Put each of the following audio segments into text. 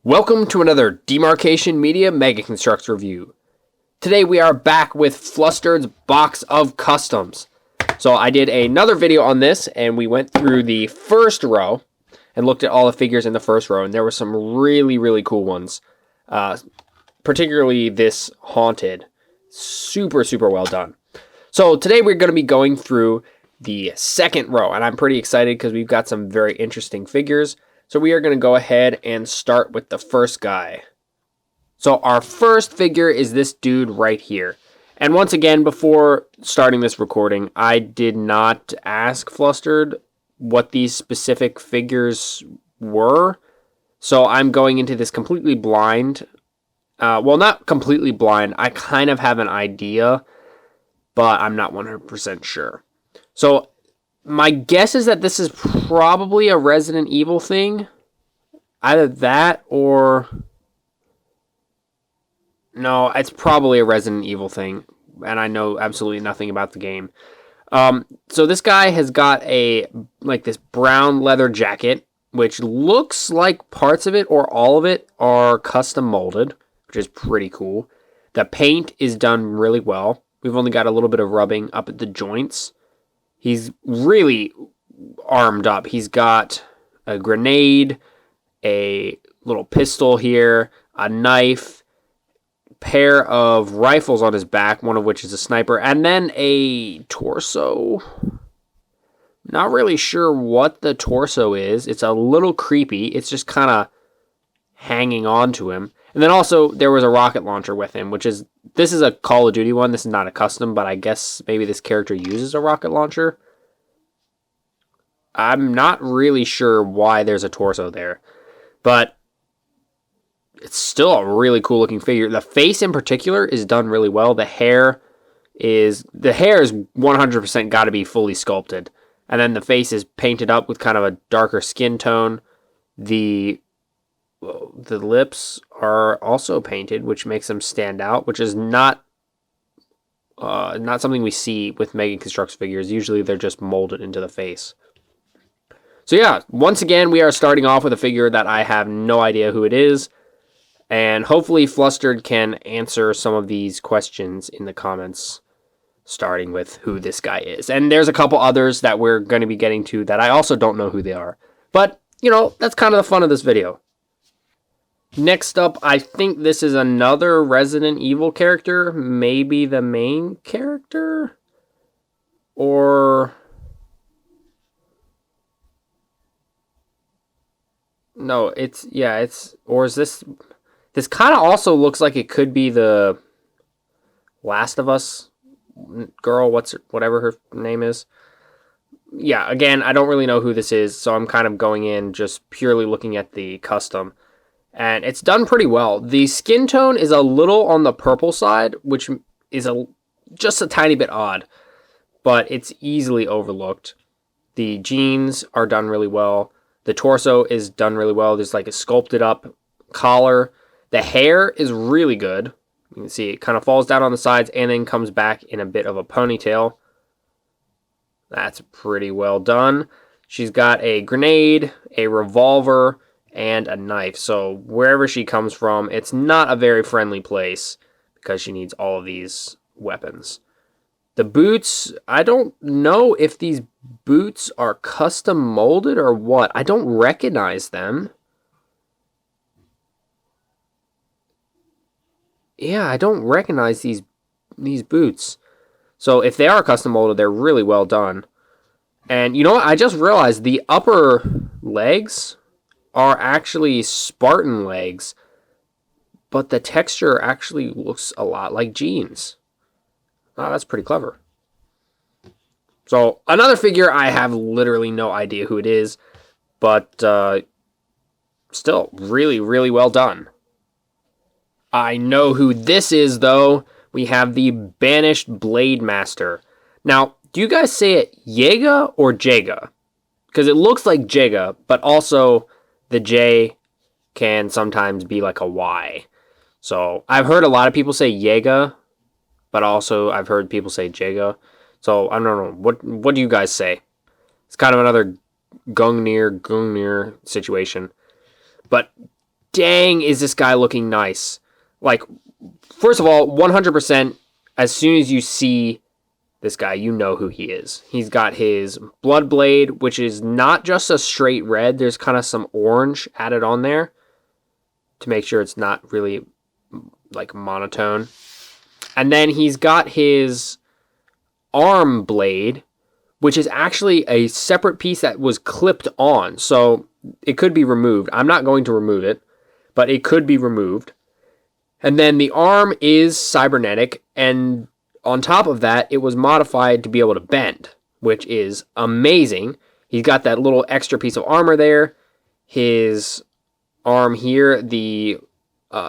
Welcome to another Demarcation Media Mega Construx review. Today we are back with Flustered's box of customs. So I did another video on this and we went through the first row and looked at all the figures in the first row, and there were some really cool ones. Particularly this Haunted. Super well done. So today we're going to be going through the second row, and I'm pretty excited because we've got some very interesting figures. So we are going to go ahead and start with the first guy. So our first figure is this dude right here. And once again, before starting this recording, I did not ask Flustered what these specific figures were. So I'm going into this completely blind. Well, not completely blind. I kind of have an idea, but I'm not 100% sure. So my guess is that this is probably a Resident Evil thing. Either that or... No, it's probably a Resident Evil thing. And I know absolutely nothing about the game. So this guy has got this brown leather jacket, which looks like parts of it or all of it are custom molded, which is pretty cool. The paint is done really well. We've only got a little bit of rubbing up at the joints. He's really armed up. He's got a grenade, a little pistol here, a knife, pair of rifles on his back, one of which is a sniper, and then a torso. Not really sure what the torso is. It's a little creepy. It's just kind of hanging on to him. And then also there was a rocket launcher with him, this is a Call of Duty one. This is not a custom, but I guess maybe this character uses a rocket launcher. I'm not really sure why there's a torso there, but it's still a really cool looking figure. The face in particular is done really well. The hair is 100% got to be fully sculpted. And then the face is painted up with kind of a darker skin tone. The lips are also painted, which makes them stand out, which is not something we see with Mega Construx figures. Usually they're just molded into the face. So yeah, once again, we are starting off with a figure that I have no idea who it is. And hopefully Flustered can answer some of these questions in the comments, starting with who this guy is. And there's a couple others that we're going to be getting to that I also don't know who they are. But, that's kind of the fun of this video. Next up, I think this is another Resident Evil character. Maybe the main character? Or... No, or is this kind of also looks like it could be the Last of Us girl, whatever her name is. Yeah, again, I don't really know who this is, so I'm kind of going in just purely looking at the custom. And it's done pretty well. The skin tone is a little on the purple side, which is just a tiny bit odd, but it's easily overlooked. The jeans are done really well. The torso is done really well. There's like a sculpted up collar. The hair is really good. You can see it kind of falls down on the sides and then comes back in a bit of a ponytail. That's pretty well done. She's got a grenade, a revolver, and a knife. So wherever she comes from, it's not a very friendly place because she needs all of these weapons. The boots, I don't know if these boots are custom molded or what. I don't recognize them. Yeah, I don't recognize these boots. So if they are custom molded, they're really well done. And you know what? I just realized the upper legs are actually Spartan legs, but the texture actually looks a lot like jeans. Oh, that's pretty clever. So, another figure, I have literally no idea who it is, but still really well done. I know who this is, though. We have the Banished Blade Master. Now, do you guys say it Jaega or Jaega? Because it looks like Jaega, but also the J can sometimes be like a Y. So, I've heard a lot of people say Jaega, but also I've heard people say Jaega. So I don't know. What do you guys say? It's kind of another Gungnir situation. But dang, is this guy looking nice. Like, first of all, 100%, as soon as you see this guy, you know who he is. He's got his blood blade, which is not just a straight red. There's kind of some orange added on there to make sure it's not really like monotone. And then he's got his arm blade, which is actually a separate piece that was clipped on. So it could be removed. I'm not going to remove it, but it could be removed. And then the arm is cybernetic, and on top of that, it was modified to be able to bend, which is amazing. He's got that little extra piece of armor there. His arm here, the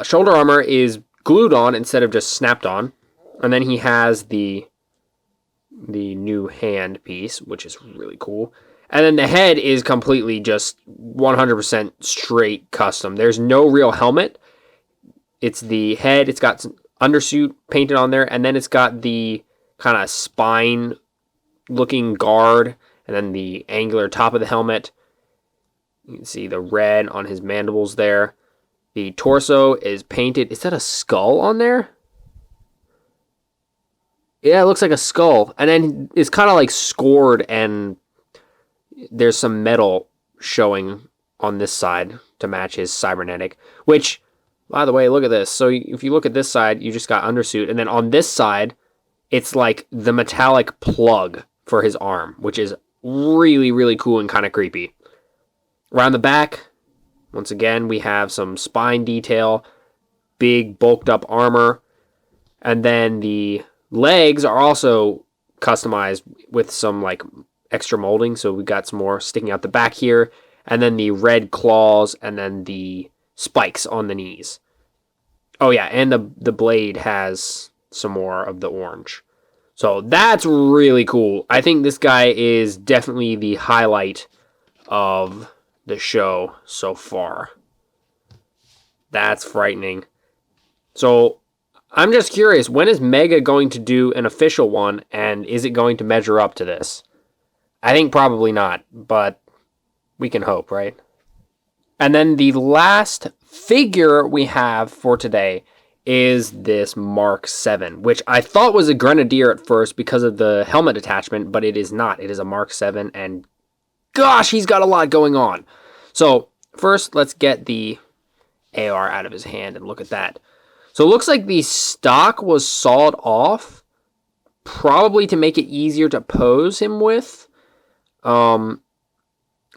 shoulder armor is glued on instead of just snapped on. And then he has the new hand piece, which is really cool. And then the head is completely just 100% straight custom. There's no real helmet. It's the head. It's got some undersuit painted on there, and then it's got the kind of spine looking guard, and then the angular top of the helmet. You can see the red on his mandibles there. The torso is painted. Is that a skull on there? Yeah, it looks like a skull. And then it's kind of like scored, and there's some metal showing on this side to match his cybernetic, which, by the way, look at this. So if you look at this side, you just got undersuit. And then on this side, it's like the metallic plug for his arm, which is really, really cool and kind of creepy. Around the back, once again, we have some spine detail, big bulked up armor. And then the legs are also customized with some like extra molding. So we've got some more sticking out the back here. And then the red claws, and then the spikes on the knees. Oh yeah, and the blade has some more of the orange. So that's really cool. I think this guy is definitely the highlight of the show so far. That's frightening. So I'm just curious, when is Mega going to do an official one, and is it going to measure up to this? I think probably not, but we can hope, right? And then the last figure we have for today is this Mark VII, which I thought was a Grenadier at first because of the helmet attachment, but it is not. It is a Mark VII, and gosh, he's got a lot going on. So first, let's get the AR out of his hand and look at that. So it looks like the stock was sawed off, probably to make it easier to pose him with. I'm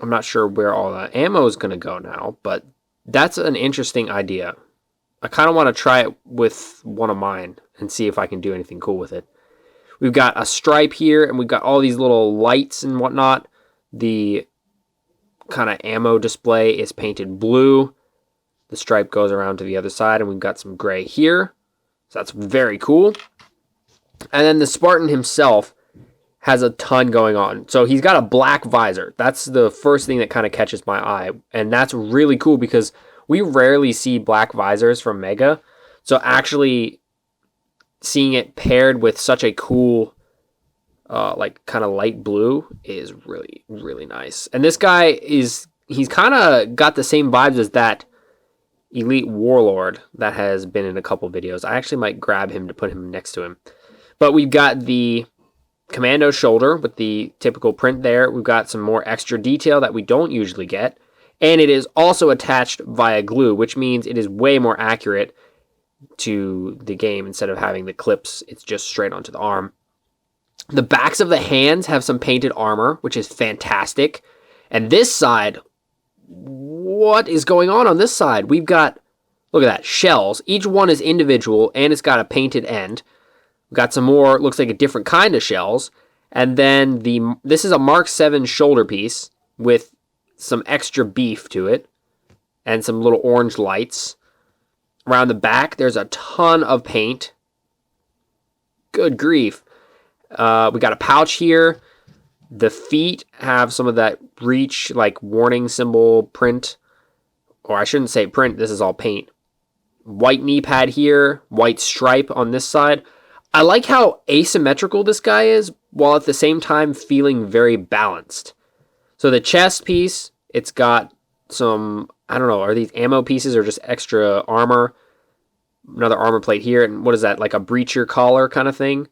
not sure where all the ammo is going to go now, but that's an interesting idea. I kind of want to try it with one of mine and see if I can do anything cool with it. We've got a stripe here, and we've got all these little lights and whatnot. The kind of ammo display is painted blue. The stripe goes around to the other side, and we've got some gray here. So that's very cool. And then the Spartan himself has a ton going on. So he's got a black visor. That's the first thing that kind of catches my eye. And that's really cool because we rarely see black visors from Mega. So actually seeing it paired with such a cool, like kind of light blue is really, really nice. And this guy he's kind of got the same vibes as that Elite Warlord that has been in a couple videos. I actually might grab him to put him next to him. But we've got the Commando shoulder with the typical print there. We've got some more extra detail that we don't usually get. And it is also attached via glue, which means it is way more accurate to the game. Instead of having the clips, it's just straight onto the arm. The backs of the hands have some painted armor, which is fantastic. And this side, what is going on this side? We've got, look at that, shells. Each one is individual, and it's got a painted end. We've got some more, looks like a different kind of shells. And then this is a Mark VII shoulder piece with some extra beef to it and some little orange lights. Around the back, there's a ton of paint. Good grief. We got a pouch here. The feet have some of that breach, like warning symbol print. Or I shouldn't say print, this is all paint. White knee pad here, white stripe on this side. I like how asymmetrical this guy is, while at the same time feeling very balanced. So the chest piece, it's got some I don't know, are these ammo pieces or just extra armor? Another armor plate here, and what is that, like a breacher collar kind of thing?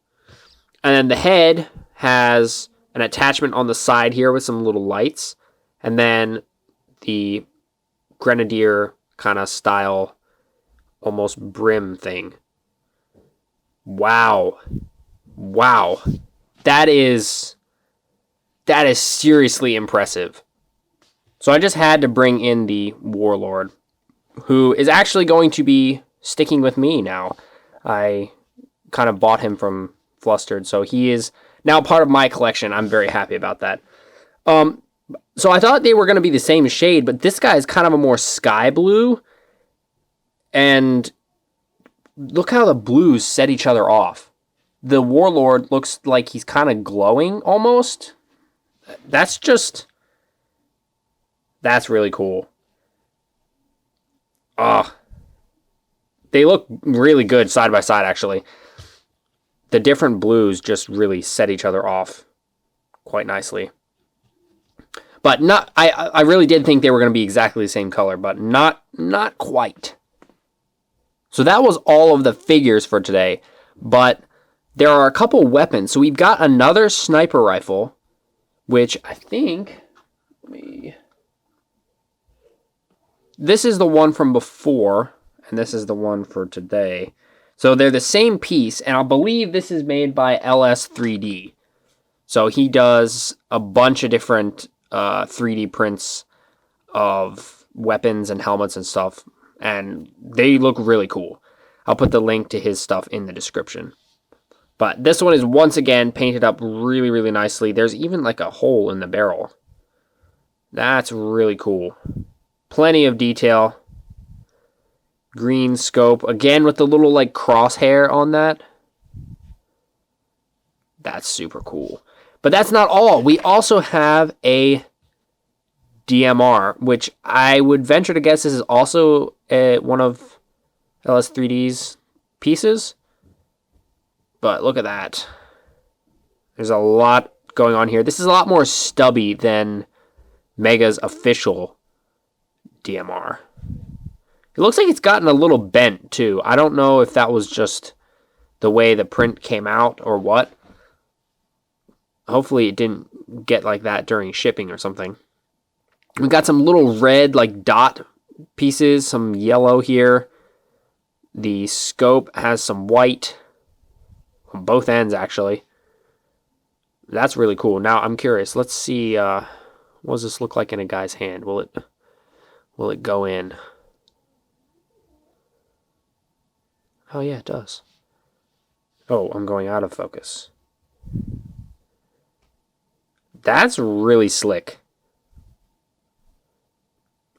And then the head has an attachment on the side here with some little lights, and then the grenadier kind of style, almost brim thing. Wow. That is seriously impressive. So I just had to bring in the Warlord, who is actually going to be sticking with me now. I kind of bought him from Flustered, so he is now part of my collection. I'm very happy about that. So I thought they were going to be the same shade, but this guy is kind of a more sky blue. And look how the blues set each other off. The Warlord looks like he's kind of glowing almost. That's really cool. They look really good side by side, actually. The different blues just really set each other off quite nicely. But I really did think they were going to be exactly the same color, but not quite. So that was all of the figures for today. But there are a couple weapons. So we've got another sniper rifle, which I think... This is the one from before, and this is the one for today. So they're the same piece, and I believe this is made by LS3D. So he does a bunch of different 3D prints of weapons and helmets and stuff, and they look really cool. I'll put the link to his stuff in the description. But this one is once again painted up really, really nicely. There's even like a hole in the barrel. That's really cool. Plenty of detail. Green scope. Again with the little like crosshair on that. That's super cool. But that's not all. We also have a DMR, which I would venture to guess this is also one of LS3D's pieces. But look at that. There's a lot going on here. This is a lot more stubby than Mega's official DMR. It looks like it's gotten a little bent too. I don't know if that was just the way the print came out or what. Hopefully it didn't get like that during shipping or something. We've got some little red like dot pieces, some yellow here. The scope has some white on both ends actually. That's really cool. Now I'm curious. Let's see what does this look like in a guy's hand? Will it go in? Oh yeah, it does. Oh, I'm going out of focus. That's really slick.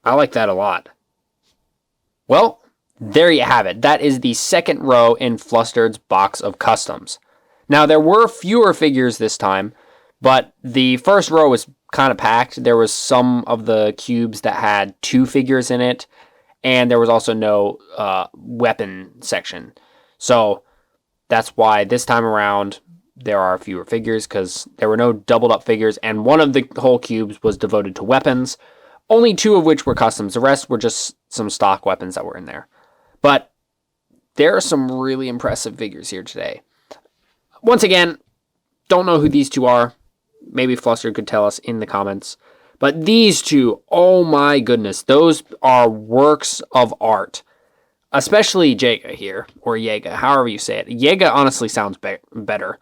I like that a lot. Well, there you have it. That is the second row in Flustered's box of customs. Now, there were fewer figures this time, but the first row was kind of packed. There was some of the cubes that had 2 figures in it, and there was also no weapon section. So that's why this time around there are fewer figures, because there were no doubled up figures, and one of the whole cubes was devoted to weapons, only 2 of which were customs. The rest were just some stock weapons that were in there. But there are some really impressive figures here today. Once again, don't know who these 2 are. Maybe Flustered could tell us in the comments. But these 2, oh my goodness, those are works of art. Especially Jaega here, or Jaega, however you say it. Jaega honestly sounds better.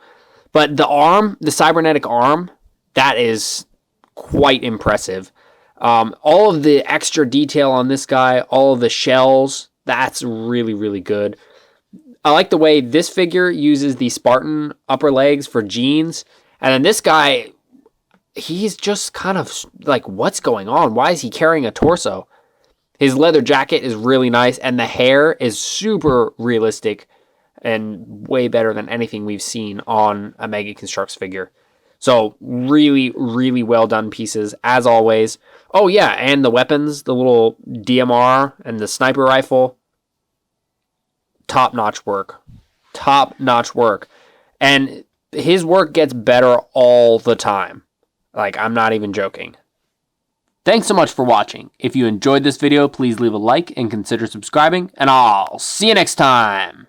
But the arm, the cybernetic arm, that is quite impressive. All of the extra detail on this guy, all of the shells, that's really, really good. I like the way this figure uses the Spartan upper legs for jeans. And then this guy, he's just kind of like, what's going on? Why is he carrying a torso? His leather jacket is really nice, and the hair is super realistic and way better than anything we've seen on a Mega Construx figure. So really, really well done pieces, as always. Oh yeah, and the weapons, the little DMR and the sniper rifle. Top-notch work. Top-notch work. And his work gets better all the time. Like, I'm not even joking. Thanks so much for watching. If you enjoyed this video, please leave a like and consider subscribing, and I'll see you next time!